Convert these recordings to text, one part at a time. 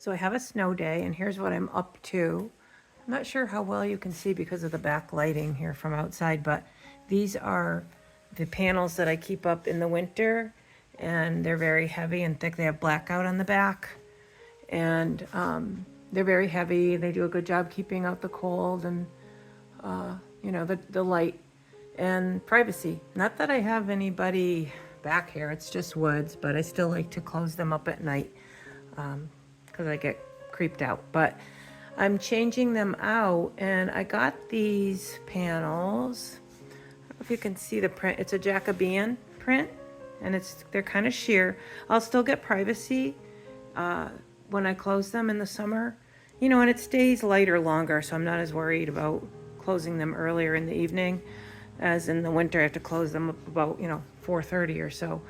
So I have a snow day, and here's what I'm up to. I'm not sure how well you can see because of the backlighting here from outside, but these are the panels that I keep up in the winter, and they're very heavy and thick. They have blackout on the back, and they're very heavy. They do a good job keeping out the cold and the light and privacy. Not that I have anybody back here, it's just woods, but I still like to close them up at night because I get creeped out. But I'm changing them out, and I got these panels. I don't know if you can see the print. It's a Jacobean print, and they're kind of sheer. I'll still get privacy when I close them in the summer, and it stays lighter longer, so I'm not as worried about closing them earlier in the evening as in the winter. I have to close them up about 4:30 or so.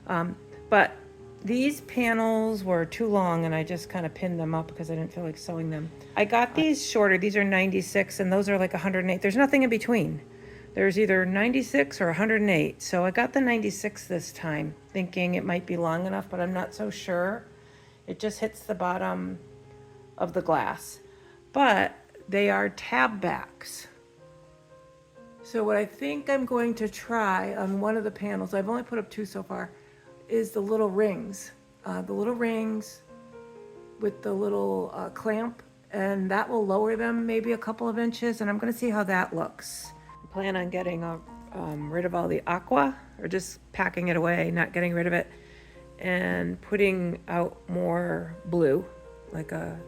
But these panels were too long, and I just kind of pinned them up because I didn't feel like sewing them. I got these shorter. These are 96, and those are like 108. There's nothing in between. There's either 96 or 108. So I got the 96 this time, thinking it might be long enough, but I'm not so sure. It just hits the bottom of the glass. But they are tab backs. So what I think I'm going to try on one of the panels, I've only put up two so far, is the little rings. The little rings with the little clamp, and that will lower them maybe a couple of inches, and I'm gonna see how that looks. I plan on getting rid of all the aqua, or just packing it away, not getting rid of it, and putting out more blue, like a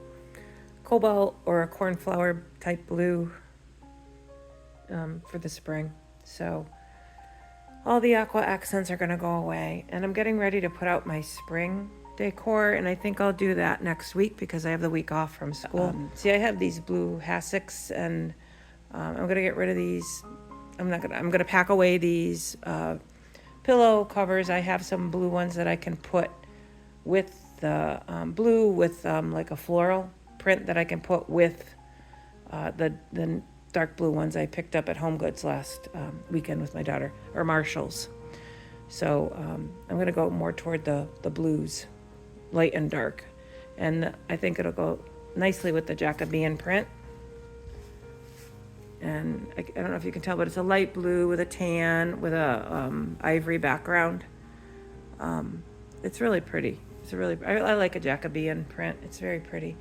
cobalt or a cornflower type blue for the spring. So all the aqua accents are going to go away, and I'm getting ready to put out my spring decor, and I think I'll do that next week because I have the week off from school. See, I have these blue hassocks, and I'm going to get rid of these. I'm going to pack away these pillow covers. I have some blue ones that I can put with the blue with like a floral print that I can put with the dark blue ones I picked up at Home Goods last weekend with my daughter, or Marshall's. So I'm going to go more toward the blues, light and dark. And I think it'll go nicely with the Jacobean print. And I don't know if you can tell, but it's a light blue with a tan, with a ivory background. It's really pretty. I like a Jacobean print. It's very pretty.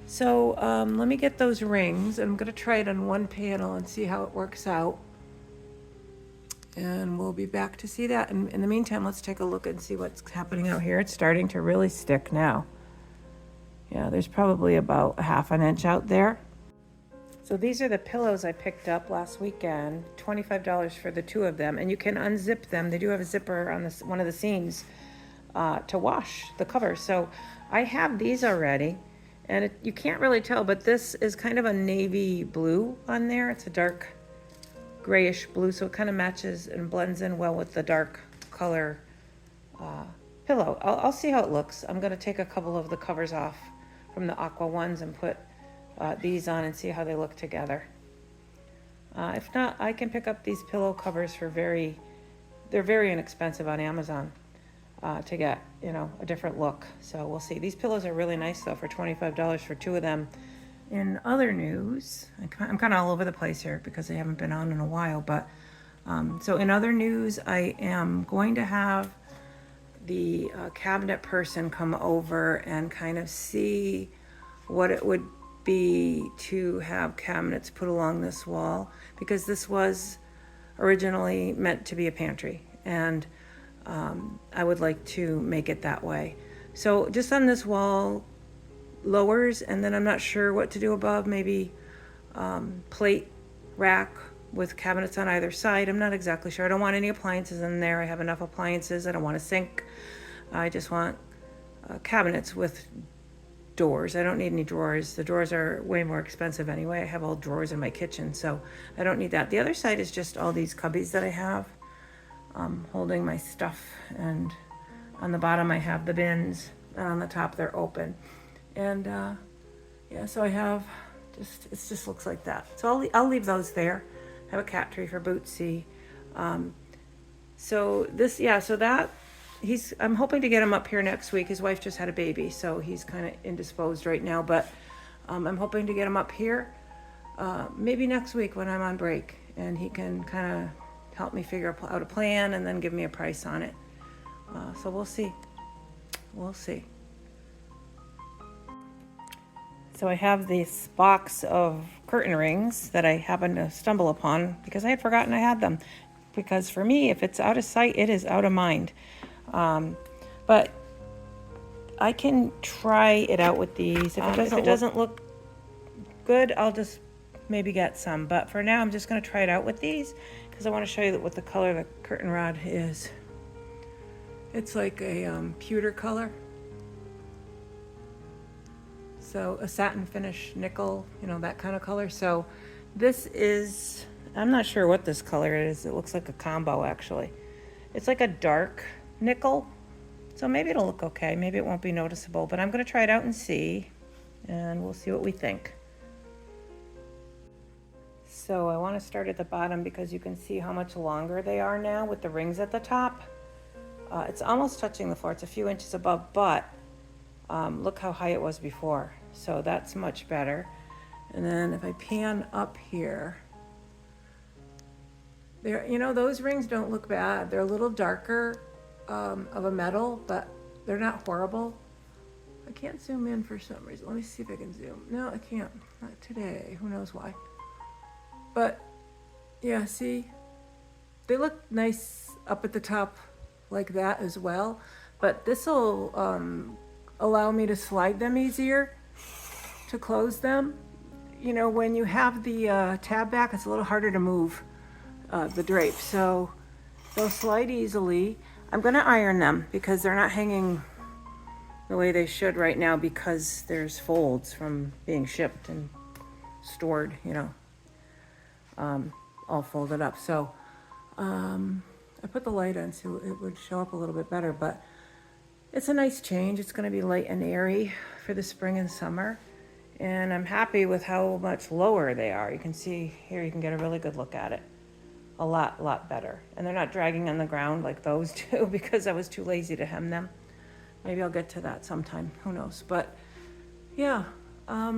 So let me get those rings. I'm going to try it on one panel and see how it works out. And we'll be back to see that. And in the meantime, let's take a look and see what's happening out here. It's starting to really stick now. Yeah, there's probably about a half an inch out there. So these are the pillows I picked up last weekend, $25 for the two of them. And you can unzip them. They do have a zipper on one of the seams to wash the covers. So I have these already. And you can't really tell, but this is kind of a navy blue on there. It's a dark grayish blue, so it kind of matches and blends in well with the dark color pillow. I'll see how it looks. I'm going to take a couple of the covers off from the aqua ones and put these on and see how they look together. If not, I can pick up these pillow covers for they're very inexpensive on Amazon. To get, a different look. So we'll see. These pillows are really nice though for $25 for two of them. In other news, I'm kind of all over the place here because I haven't been on in a while, but so in other news, I am going to have the cabinet person come over and kind of see what it would be to have cabinets put along this wall, because this was originally meant to be a pantry, and I would like to make it that way. So just on this wall, lowers, and then I'm not sure what to do above. Maybe plate rack with cabinets on either side. I'm not exactly sure. I don't want any appliances in there. I have enough appliances. I don't want a sink. I just want cabinets with doors. I don't need any drawers. The drawers are way more expensive anyway. I have all drawers in my kitchen, so I don't need that. The other side is just all these cubbies that I have holding my stuff, and on the bottom I have the bins, and on the top they're open. And yeah, so I have it just looks like that. So I'll leave those there. I have a cat tree for Bootsy. So that I'm hoping to get him up here next week. His wife just had a baby, so he's kind of indisposed right now, but I'm hoping to get him up here maybe next week when I'm on break, and he can kind of help me figure out a plan and then give me a price on it. So we'll see. We'll see. So I have this box of curtain rings that I happened to stumble upon because I had forgotten I had them. Because for me, if it's out of sight, it is out of mind. But I can try it out with these. If it doesn't look good, I'll just maybe get some. But for now, I'm just going to try it out with these because I want to show you what the color of the curtain rod is. It's like a pewter color. So a satin finish nickel, you know, that kind of color. So this is, I'm not sure what this color is. It looks like a combo actually. It's like a dark nickel. So maybe it'll look okay. Maybe it won't be noticeable, but I'm going to try it out and see, and we'll see what we think. So I want to start at the bottom because you can see how much longer they are now with the rings at the top. It's almost touching the floor. It's a few inches above, but look how high it was before. So that's much better. And then if I pan up here, there, you know, those rings don't look bad. They're a little darker of a metal, but they're not horrible. I can't zoom in for some reason. Let me see if I can zoom. No, I can't. Not today. Who knows why. But yeah, see, they look nice up at the top like that as well. But this will allow me to slide them easier, to close them. You know, when you have the tab back, it's a little harder to move the drape. So they'll slide easily. I'm going to iron them because they're not hanging the way they should right now because there's folds from being shipped and stored, you know, all folded up. So I put the light on so it would show up a little bit better, but it's a nice change. It's going to be light and airy for the spring and summer. And I'm happy with how much lower they are. You can see here, you can get a really good look at it. A lot better. And they're not dragging on the ground like those do because I was too lazy to hem them. Maybe I'll get to that sometime, who knows. But yeah, I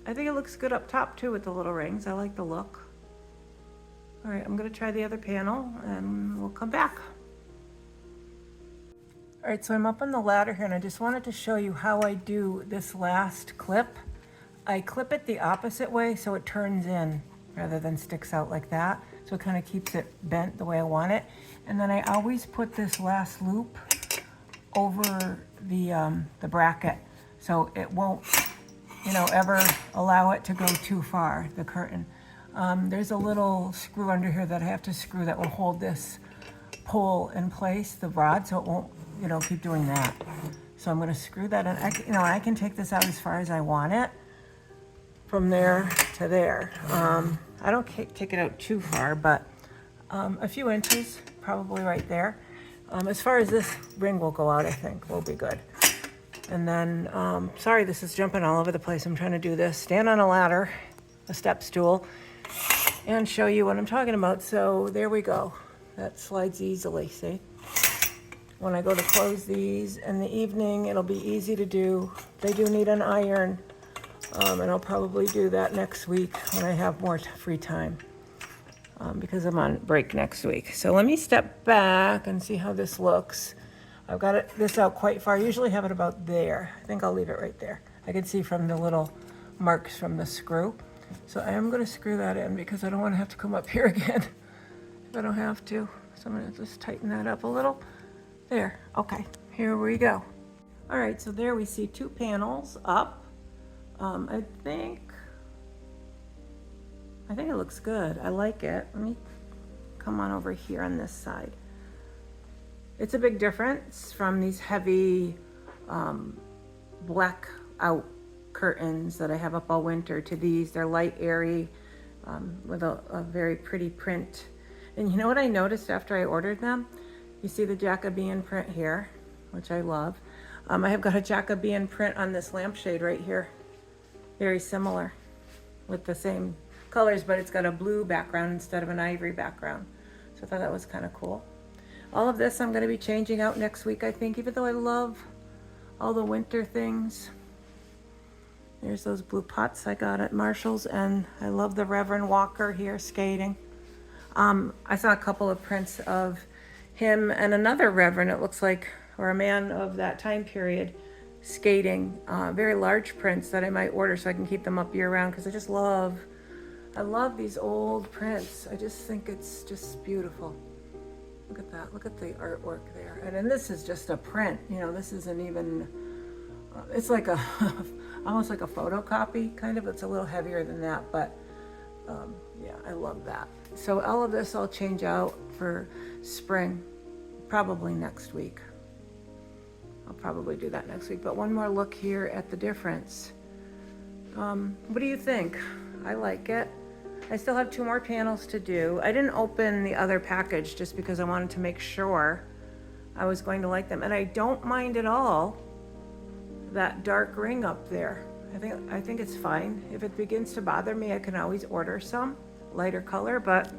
think it looks good up top too with the little rings. I like the look. All right, I'm gonna try the other panel and we'll come back. All right, so I'm up on the ladder here and I just wanted to show you how I do this last clip. I clip it the opposite way so it turns in rather than sticks out like that. So it kind of keeps it bent the way I want it. And then I always put this last loop over the bracket so it won't, you know, ever allow it to go too far, the curtain. There's a little screw under here that I have to screw that will hold this pole in place, the rod, so it won't, you know, keep doing that. So I'm going to screw that in. I can take this out as far as I want it, from there to there. I don't take it out too far, but a few inches, probably right there. As far as this ring will go out, I think will be good. And then, sorry, this is jumping all over the place. I'm trying to do this, stand on a ladder, a step stool, and show you what I'm talking about. So there we go. That slides easily, see? When I go to close these in the evening, it'll be easy to do. They do need an iron, and I'll probably do that next week when I have more free time, because I'm on break next week. So let me step back and see how this looks. I've got this out quite far. I usually have it about there. I think I'll leave it right there. I can see from the little marks from the screw. So I am going to screw that in because I don't want to have to come up here again if I don't have to. So I'm going to just tighten that up a little. There. Okay. Here we go. All right. So there we see two panels up. I think it looks good. I like it. Let me come on over here on this side. It's a big difference from these heavy black out curtains that I have up all winter to these. They're light, airy, with a very pretty print. And you know what I noticed after I ordered them? You see the Jacobean print here, which I love. I have got a Jacobean print on this lampshade right here. Very similar with the same colors, but it's got a blue background instead of an ivory background. So I thought that was kind of cool. All of this I'm going to be changing out next week, I think, even though I love all the winter things. There's those blue pots I got at Marshall's, and I love the Reverend Walker here skating. I saw a couple of prints of him and another Reverend, it looks like, or a man of that time period, skating. Very large prints that I might order so I can keep them up year round, because I love these old prints. I just think it's just beautiful. Look at that. Look at the artwork there. And then this is just a print. You know, this isn't even, it's like a, almost like a photocopy, kind of. It's a little heavier than that, but yeah, I love that. So all of this I'll change out for spring, probably next week. I'll probably do that next week. But one more look here at the difference. What do you think? I like it. I still have 2 more panels to do. I didn't open the other package just because I wanted to make sure I was going to like them. And I don't mind at all that dark ring up there. I think it's fine. If it begins to bother me, I can always order some lighter color, but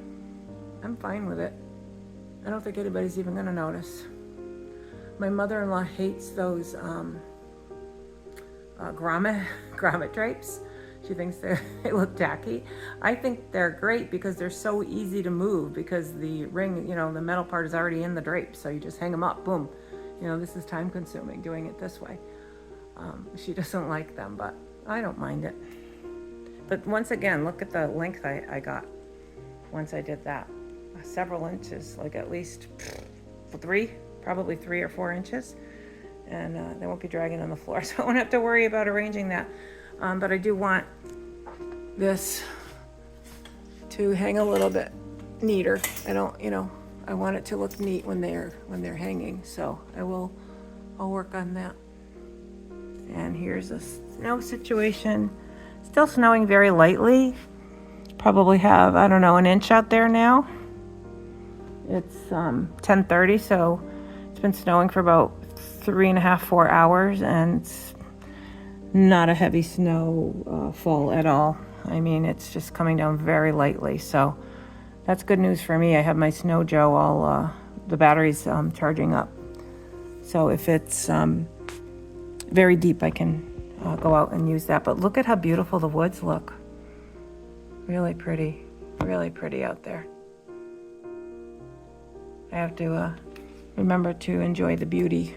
I'm fine with it. I don't think anybody's even gonna notice. My mother-in-law hates those grommet drapes. She thinks they look tacky. I think they're great because they're so easy to move, because the ring, you know, the metal part is already in the drape, so you just hang them up, boom. You know, this is time consuming doing it this way. She doesn't like them, but I don't mind it. But once again, look at the length I got once I did that. Several inches, like at least probably 3 or 4 inches. And they won't be dragging on the floor, so I won't have to worry about arranging that. But I do want this to hang a little bit neater. I want it to look neat when they're hanging. So I'll work on that. And here's a snow situation. Still snowing very lightly. Probably have, I don't know, an inch out there now. It's 10:30, so it's been snowing for about 3.5, 4 hours, and it's not a heavy snow fall at all. I mean, it's just coming down very lightly, so that's good news for me. I have my Snow Joe all, the battery's charging up. So if it's very deep, I can go out and use that. But look at how beautiful the woods look. Really pretty out there. I have to remember to enjoy the beauty.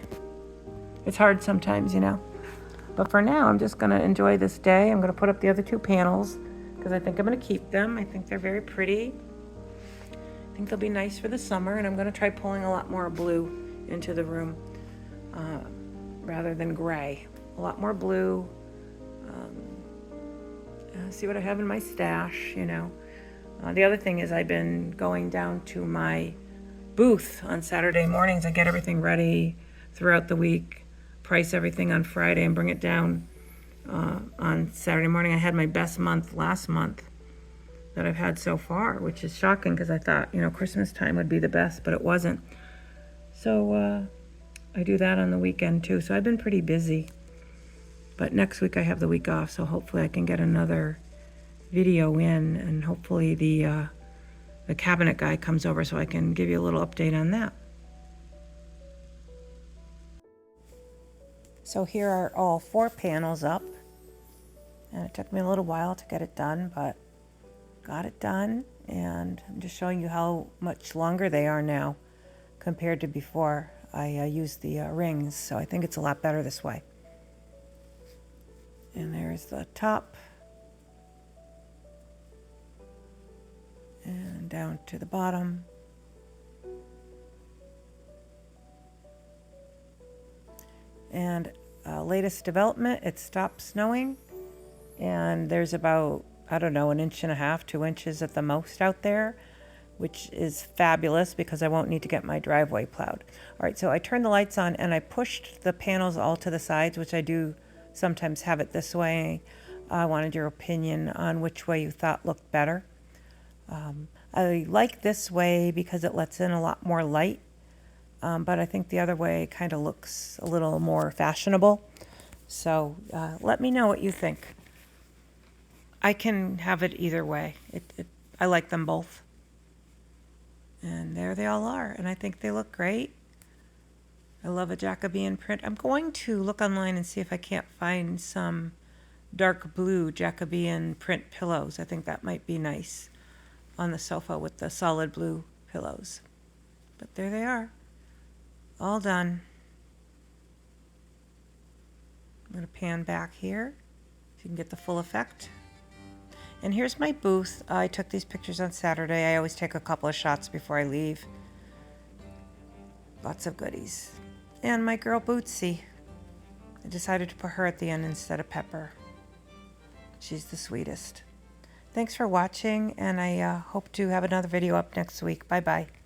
It's hard sometimes, you know. But for now, I'm just gonna enjoy this day. I'm gonna put up the other 2 panels because I think I'm gonna keep them. I think they're very pretty. I think they'll be nice for the summer, and I'm gonna try pulling a lot more blue into the room rather than gray. A lot more blue. See what I have in my stash, you know. The other thing is I've been going down to my booth on Saturday mornings. I get everything ready throughout the week, price everything on Friday, and bring it down on Saturday morning. I had my best month last month that I've had so far, which is shocking because I thought, you know, Christmas time would be the best, but it wasn't. So I do that on the weekend too. So I've been pretty busy. But next week I have the week off, so hopefully I can get another video in, and hopefully the cabinet guy comes over so I can give you a little update on that. So here are all 4 panels up, and it took me a little while to get it done, but got it done, and I'm just showing you how much longer they are now compared to before I used the rings, so I think it's a lot better this way. And there's the top. And down to the bottom. And latest development, it stopped snowing. And there's about, I don't know, 1.5 inches, 2 inches at the most out there, which is fabulous because I won't need to get my driveway plowed. All right, so I turned the lights on and I pushed the panels all to the sides, which I do sometimes have it this way. I wanted your opinion on which way you thought looked better. I like this way because it lets in a lot more light, but I think the other way kind of looks a little more fashionable. So let me know what you think. I can have it either way. I like them both. And there they all are, and I think they look great. I love a Jacobean print. I'm going to look online and see if I can't find some dark blue Jacobean print pillows. I think that might be nice on the sofa with the solid blue pillows. But there they are, all done. I'm going to pan back here so you can get the full effect. And here's my booth. I took these pictures on Saturday. I always take a couple of shots before I leave. Lots of goodies. And my girl Bootsy. I decided to put her at the end instead of Pepper. She's the sweetest. Thanks for watching, and I hope to have another video up next week. Bye-bye.